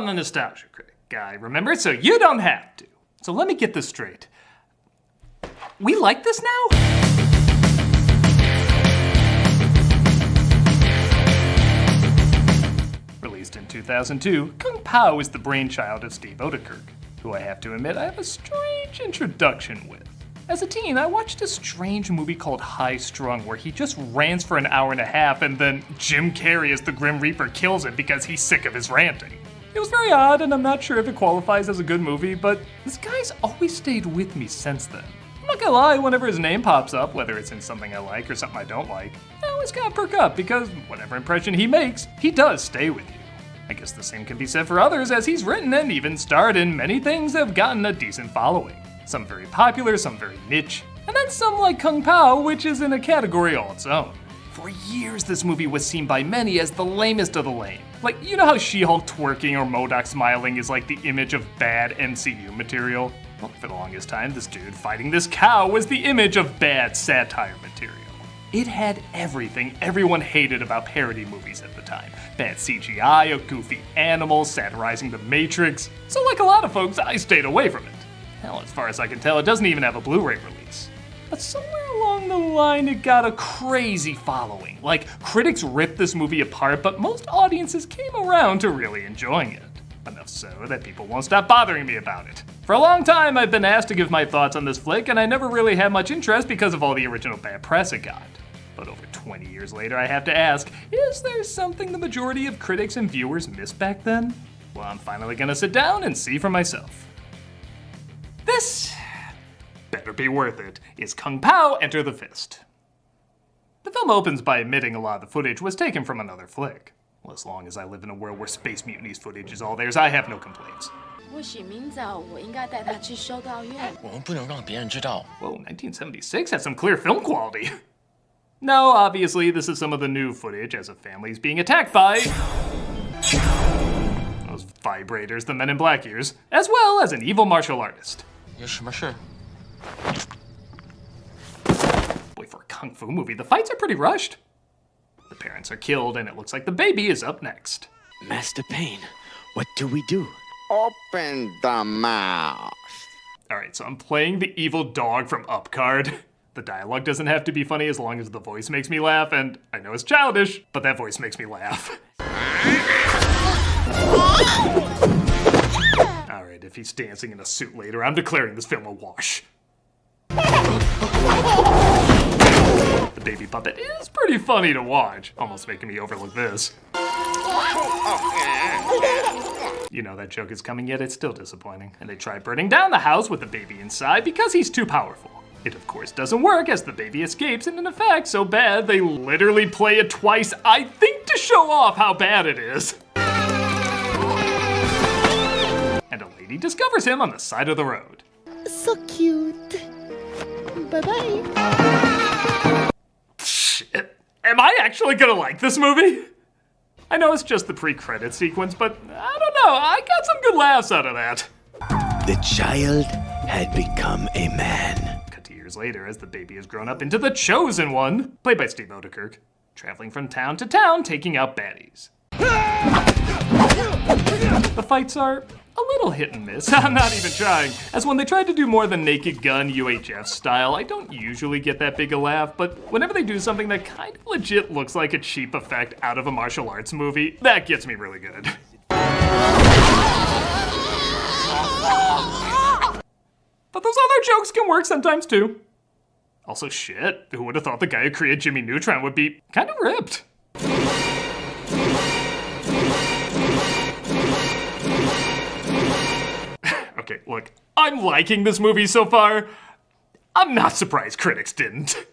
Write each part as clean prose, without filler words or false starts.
I'm a nostalgia critic guy, remember? So you don't have to. So let me get this straight. We like this now? Released in 2002, Kung Pao is the brainchild of Steve Odekirk, who I have to admit I have a strange introduction with. As a teen, I watched a strange movie called High Strung where he just rants for an hour and a half and then Jim Carrey as the Grim Reaper kills him because he's sick of his ranting. It was very odd and I'm not sure if it qualifies as a good movie, but this guy's always stayed with me since then. I'm not gonna lie, whenever his name pops up, whether it's in something I like or something I don't like, I always gotta perk up because whatever impression he makes, he does stay with you. I guess the same can be said for others as he's written and even starred in many things that have gotten a decent following. Some very popular, some very niche, and then some like Kung Pao, which is in a category all its own. For years, this movie was seen by many as the lamest of the lame. Like, you know how She-Hulk twerking or MODOK smiling is like the image of bad MCU material? Well, for the longest time, this dude fighting this cow was the image of bad satire material. It had everything everyone hated about parody movies at the time. Bad CGI, a goofy animal, satirizing the Matrix. So like a lot of folks, I stayed away from it. Hell, as far as I can tell, it doesn't even have a Blu-ray release. But somewhere along the line, it got a crazy following. Like, critics ripped this movie apart, but most audiences came around to really enjoying it. Enough so that people won't stop bothering me about it. For a long time, I've been asked to give my thoughts on this flick, and I never really had much interest because of all the original bad press it got. But over 20 years later, I have to ask, is there something the majority of critics and viewers missed back then? Well, I'm finally gonna sit down and see for myself. This better be worth it, is Kung Pao Enter the Fist. The film opens by admitting a lot of the footage was taken from another flick. Well, as long as I live in a world where Space Mutinies footage is all theirs, I have no complaints. 或许明早我应该带他去修道院。我们不能让别人知道。 Whoa, 1976 has some clear film quality. No, obviously, this is some of the new footage as a family is being attacked by those vibrators the Men in Black use, as well as an evil martial artist. 有什么事？ Boy, for a kung fu movie, the fights are pretty rushed. The parents are killed, and it looks like the baby is up next. Master Payne, what do we do? Open the mouth. Alright, so I'm playing the evil dog from Up card. The dialogue doesn't have to be funny as long as the voice makes me laugh, and I know it's childish, but that voice makes me laugh. Alright, if he's dancing in a suit later, I'm declaring this film a wash. The baby puppet is pretty funny to watch, almost making me overlook this. You know that joke is coming yet, it's still disappointing. And they try burning down the house with the baby inside because he's too powerful. It of course doesn't work as the baby escapes, and in effect so bad they literally play it twice, I think to show off how bad it is. And a lady discovers him on the side of the road. So cute. Bye-bye. Shit. Am I actually gonna like this movie? I know it's just the pre-credit sequence, but I don't know, I got some good laughs out of that. The child had become a man. Cut to years later as the baby has grown up into the Chosen One, played by Steve Odekirk, traveling from town to town taking out baddies. The fights are a little hit and miss, I'm not even trying, as when they tried to do more than Naked Gun UHF style, I don't usually get that big a laugh, but whenever they do something that kind of legit looks like a cheap effect out of a martial arts movie, that gets me really good. But those other jokes can work sometimes too. Also shit, who would have thought the guy who created Jimmy Neutron would be kind of ripped? Okay, look, I'm liking this movie so far. I'm not surprised critics didn't.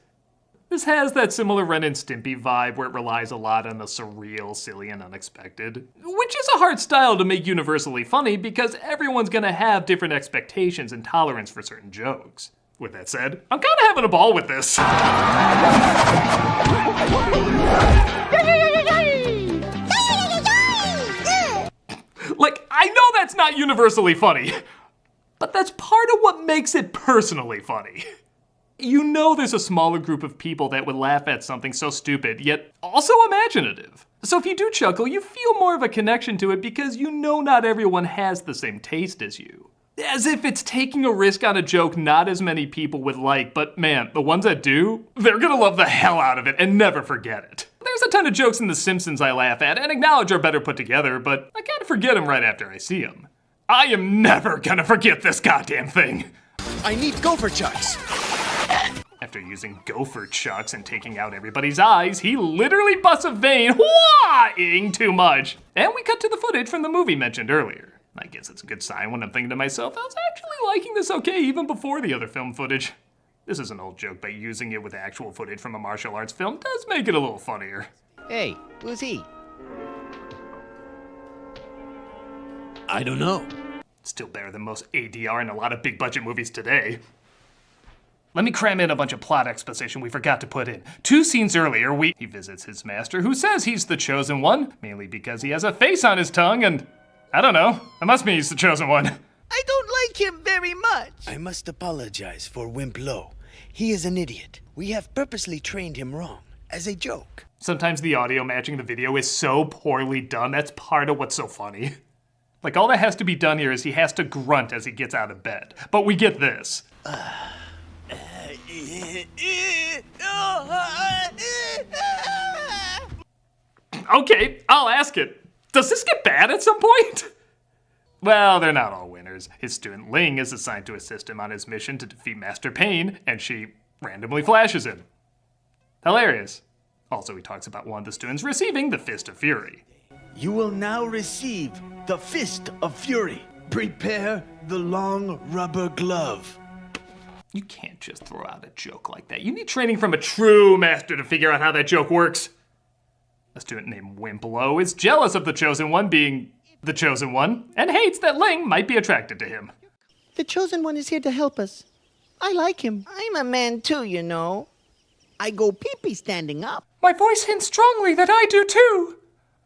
This has that similar Ren and Stimpy vibe where it relies a lot on the surreal, silly, and unexpected, which is a hard style to make universally funny because everyone's gonna have different expectations and tolerance for certain jokes. With that said, I'm kinda having a ball with this. Like, I know that's not universally funny, but that's part of what makes it personally funny. You know there's a smaller group of people that would laugh at something so stupid, yet also imaginative. So if you do chuckle, you feel more of a connection to it because you know not everyone has the same taste as you. As if it's taking a risk on a joke not as many people would like, but man, the ones that do, they're gonna love the hell out of it and never forget it. There's a ton of jokes in The Simpsons I laugh at and acknowledge are better put together, but I kinda forget them right after I see them. I am never gonna forget this goddamn thing. I need gopher chucks. After using gopher chucks and taking out everybody's eyes, he literally busts a vein, wah-ing too much. And we cut to the footage from the movie mentioned earlier. I guess it's a good sign when I'm thinking to myself, I was actually liking this okay even before the other film footage. This is an old joke, but using it with actual footage from a martial arts film does make it a little funnier. Hey, who's he? I don't know. Still better than most ADR in a lot of big budget movies today. Let me cram in a bunch of plot exposition we forgot to put in. 2 scenes earlier, he visits his master, who says he's the chosen one, mainly because he has a face on his tongue and, I don't know, it must mean he's the chosen one. I don't like him very much. I must apologize for Wimp Lo. He is an idiot. We have purposely trained him wrong, as a joke. Sometimes the audio matching the video is so poorly done, that's part of what's so funny. Like, all that has to be done here is he has to grunt as he gets out of bed. But we get this. Okay, I'll ask it. Does this get bad at some point? Well, they're not all winners. His student Ling is assigned to assist him on his mission to defeat Master Pain, and she randomly flashes him. Hilarious. Also, he talks about one of the students receiving the Fist of Fury. You will now receive the Fist of Fury. Prepare the long rubber glove. You can't just throw out a joke like that. You need training from a true master to figure out how that joke works. A student named Wimp Lo is jealous of the Chosen One being the Chosen One and hates that Ling might be attracted to him. The chosen one is here to help us. I like him. I'm a man too, you know. I go pee-pee standing up. My voice hints strongly that I do too.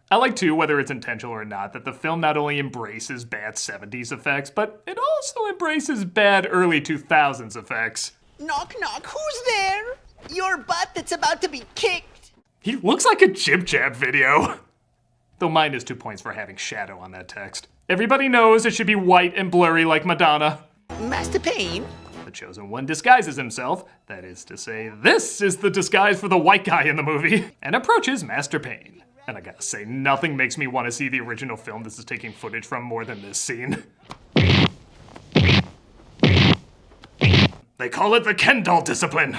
I like too, whether it's intentional or not, that the film not only embraces bad 70s effects, but it also embraces bad early 2000s effects. Knock, knock. Who's there? Your butt that's about to be kicked. He looks like a Jib Jab video. Though minus 2 points for having shadow on that text. Everybody knows it should be white and blurry like Madonna. Master Pain? The Chosen One disguises himself, that is to say, this is the disguise for the white guy in the movie, and approaches Master Pain. And I gotta say, nothing makes me want to see the original film this is taking footage from more than this scene. They call it the Ken doll discipline.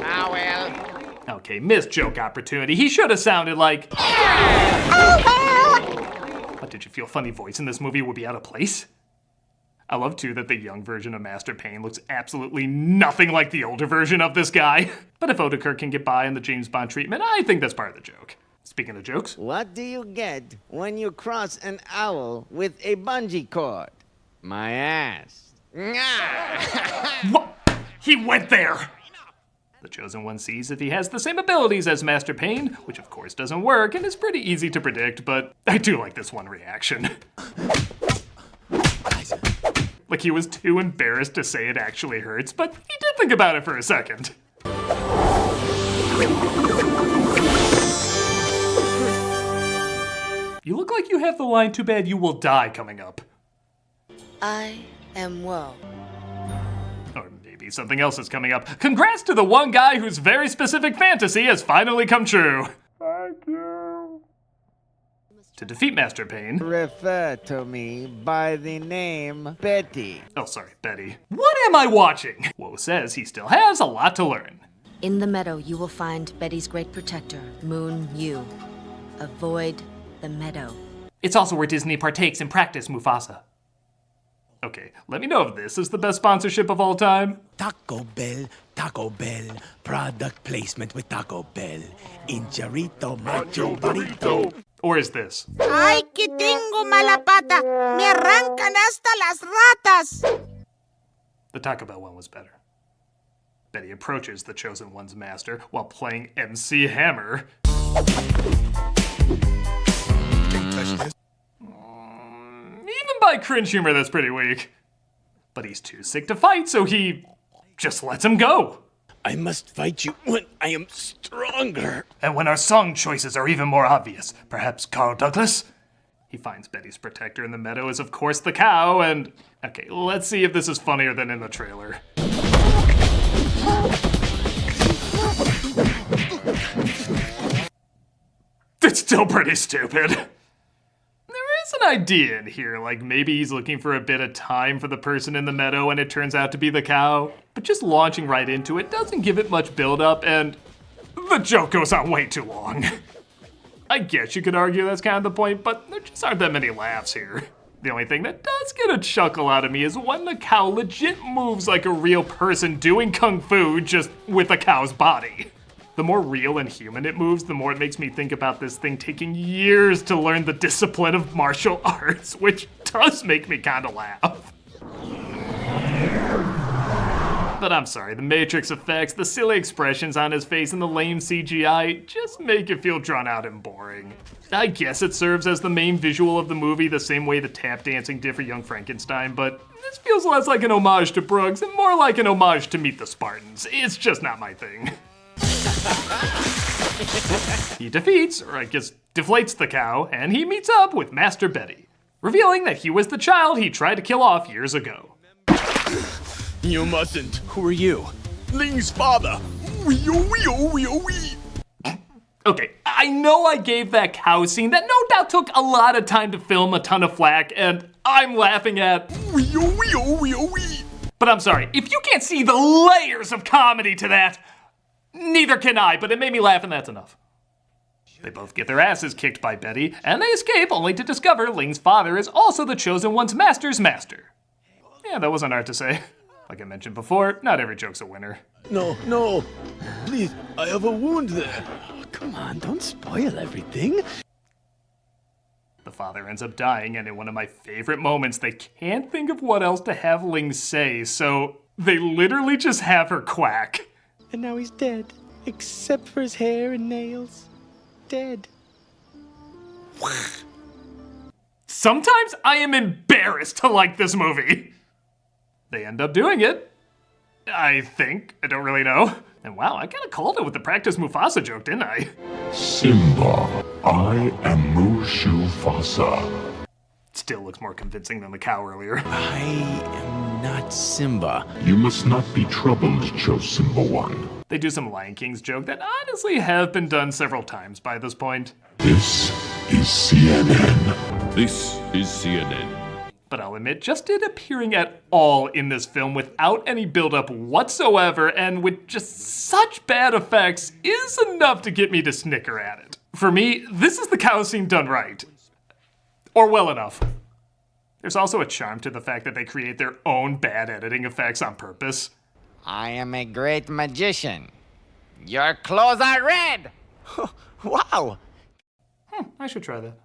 Ah, well. Okay, missed joke opportunity. He should have sounded like... What, did you feel funny voice in this movie would be out of place? I love, too, that the young version of Master Pain looks absolutely nothing like the older version of this guy. But if Odenkirk can get by in the James Bond treatment, I think that's part of the joke. Speaking of jokes... What do you get when you cross an owl with a bungee cord? My ass. What? He went there! The Chosen One sees if he has the same abilities as Master Pain, which of course doesn't work and is pretty easy to predict, but I do like this one reaction. Like he was too embarrassed to say it actually hurts, but he did think about it for a second. You look like you have the line, "Too bad you will die," coming up. I am woe. Or maybe something else is coming up. Congrats to the one guy whose very specific fantasy has finally come true. Thank you. To defeat Master Pain... Refer to me by the name Betty. Oh, sorry, Betty. What am I watching? Woe says he still has a lot to learn. In the meadow, you will find Betty's great protector, Moon Yu. Avoid the meadow. It's also where Disney partakes in practice, Mufasa. Okay, let me know if this is the best sponsorship of all time. Taco Bell, product placement with Taco Bell. Incharito, macho burrito. Or is this? Ay, que tengo mala pata. Me arrancan hasta las ratas. The Taco Bell one was better. Betty approaches the Chosen One's master while playing MC Hammer. Even like cringe humor that's pretty weak. But he's too sick to fight, so he just lets him go. I must fight you when I am stronger. And when our song choices are even more obvious, perhaps Carl Douglas? He finds Betty's protector in the meadow is of course the cow, and okay, let's see if this is funnier than in the trailer. It's still pretty stupid. There is an idea in here, like maybe he's looking for a bit of time for the person in the meadow and it turns out to be the cow. But just launching right into it doesn't give it much build-up and the joke goes on way too long. I guess you could argue that's kind of the point, but there just aren't that many laughs here. The only thing that does get a chuckle out of me is when the cow legit moves like a real person doing kung fu just with a cow's body. The more real and human it moves, the more it makes me think about this thing taking years to learn the discipline of martial arts, which does make me kind of laugh. But I'm sorry, the Matrix effects, the silly expressions on his face, and the lame CGI just make it feel drawn out and boring. I guess it serves as the main visual of the movie the same way the tap dancing did for Young Frankenstein, but this feels less like an homage to Brooks and more like an homage to Meet the Spartans. It's just not my thing. He defeats, or I guess deflates the cow, and he meets up with Master Betty, revealing that he was the child he tried to kill off years ago. You mustn't. Who are you? Ling's father. Okay, I know I gave that cow scene that no doubt took a lot of time to film, a ton of flack, and I'm laughing at. But I'm sorry, if you can't see the layers of comedy to that, neither can I, but it made me laugh and that's enough. They both get their asses kicked by Betty, and they escape only to discover Ling's father is also the Chosen One's master's master. Yeah, that wasn't hard to say. Like I mentioned before, not every joke's a winner. No. Please, I have a wound there. Oh, come on, don't spoil everything. The father ends up dying, and in one of my favorite moments, they can't think of what else to have Ling say, so they literally just have her quack. And now he's dead, except for his hair and nails. Dead. Sometimes I am embarrassed to like this movie. They end up doing it. I think. I don't really know. And wow, I kind of called it with the practice Mufasa joke, didn't I? Simba, I am Mufasa. Still looks more convincing than the cow earlier. I am not Simba. You must not be troubled, Chosen One. They do some Lion King's joke that honestly have been done several times by this point. This is CNN. This is CNN. But I'll admit, just it appearing at all in this film without any build-up whatsoever and with just such bad effects is enough to get me to snicker at it. For me, this is the cow scene done right. Or well enough. There's also a charm to the fact that they create their own bad editing effects on purpose. I am a great magician. Your clothes are red! Wow! I should try that.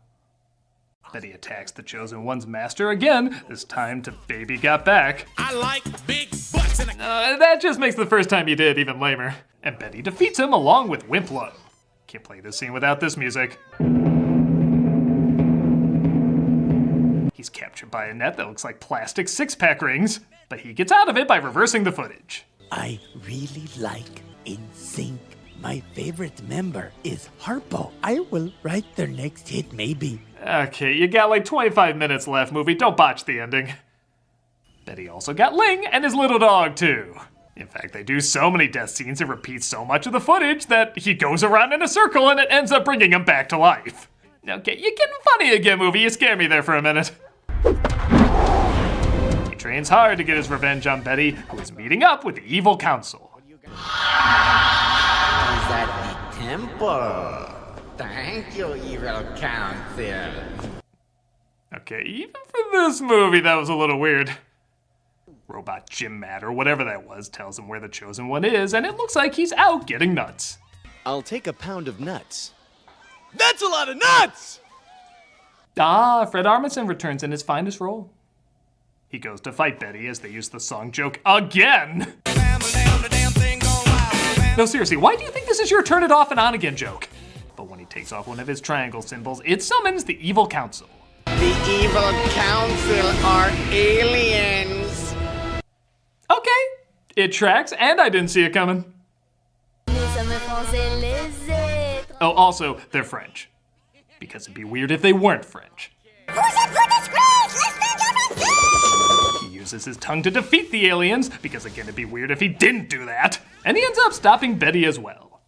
Betty attacks the Chosen One's master again, this time to Baby Got Back. I like big butts and that just makes the first time he did even lamer. And Betty defeats him along with Wimplo. Can't play this scene without this music. He's captured by a net that looks like plastic six-pack rings, but he gets out of it by reversing the footage. I really like NSYNC. My favorite member is Harpo. I will write their next hit, maybe. Okay, you got like 25 minutes left, movie. Don't botch the ending. Betty also got Ling and his little dog, too. In fact, they do so many death scenes and repeat so much of the footage that he goes around in a circle and it ends up bringing him back to life. Okay, you're getting funny again, movie. You scared me there for a minute. He trains hard to get his revenge on Betty, who is meeting up with the evil council. Is at the temple. Thank you, evil council. Okay, even for this movie, that was a little weird. Robot Jim Matt, or whatever that was, tells him where the Chosen One is, and it looks like he's out getting nuts. I'll take a pound of nuts. That's a lot of nuts! Ah, Fred Armisen returns in his finest role. He goes to fight Betty as they use the song joke again. No, seriously, why do you think this is your turn it off and on again joke? But when he takes off one of his triangle symbols, it summons the evil council. The evil council are aliens. Okay, it tracks, and I didn't see it coming. Oh, also, they're French. Because it'd be weird if they weren't French. He uses his tongue to defeat the aliens, because again, it'd be weird if he didn't do that. And he ends up stopping Betty as well.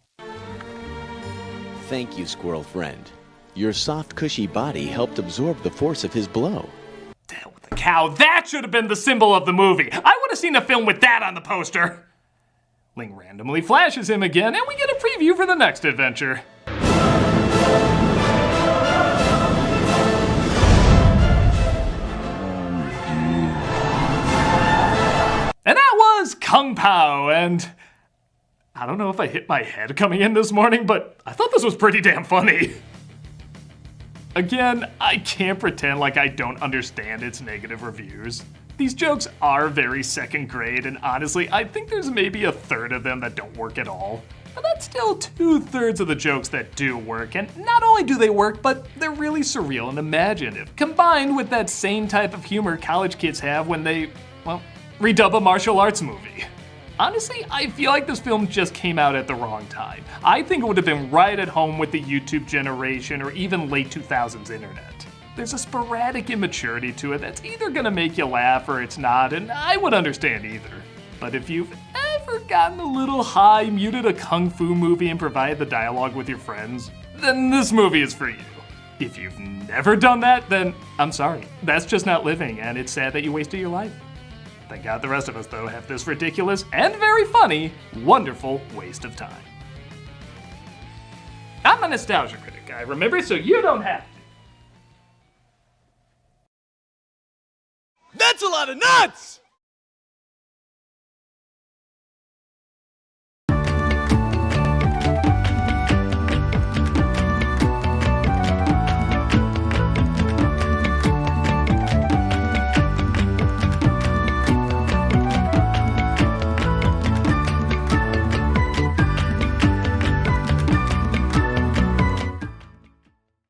Thank you, squirrel friend. Your soft, cushy body helped absorb the force of his blow. To hell with the cow, that should have been the symbol of the movie. I would have seen a film with that on the poster. Ling randomly flashes him again, and we get a preview for the next adventure. And that was Kung Pao, and I don't know if I hit my head coming in this morning, but I thought this was pretty damn funny. Again, I can't pretend like I don't understand its negative reviews. These jokes are very second grade, and honestly, I think there's maybe a third of them that don't work at all. But that's still 2/3 of the jokes that do work, and not only do they work, but they're really surreal and imaginative, combined with that same type of humor college kids have when they, well, redub a martial arts movie. Honestly, I feel like this film just came out at the wrong time. I think it would have been right at home with the YouTube generation or even late 2000s internet. There's a sporadic immaturity to it that's either gonna make you laugh or it's not, and I would understand either. But if you've ever gotten a little high, muted a kung fu movie and provided the dialogue with your friends, then this movie is for you. If you've never done that, then I'm sorry. That's just not living, and it's sad that you wasted your life. Thank God the rest of us, though, have this ridiculous and very funny, wonderful waste of time. I'm a nostalgia critic guy, remember? So you don't have to. That's a lot of nuts!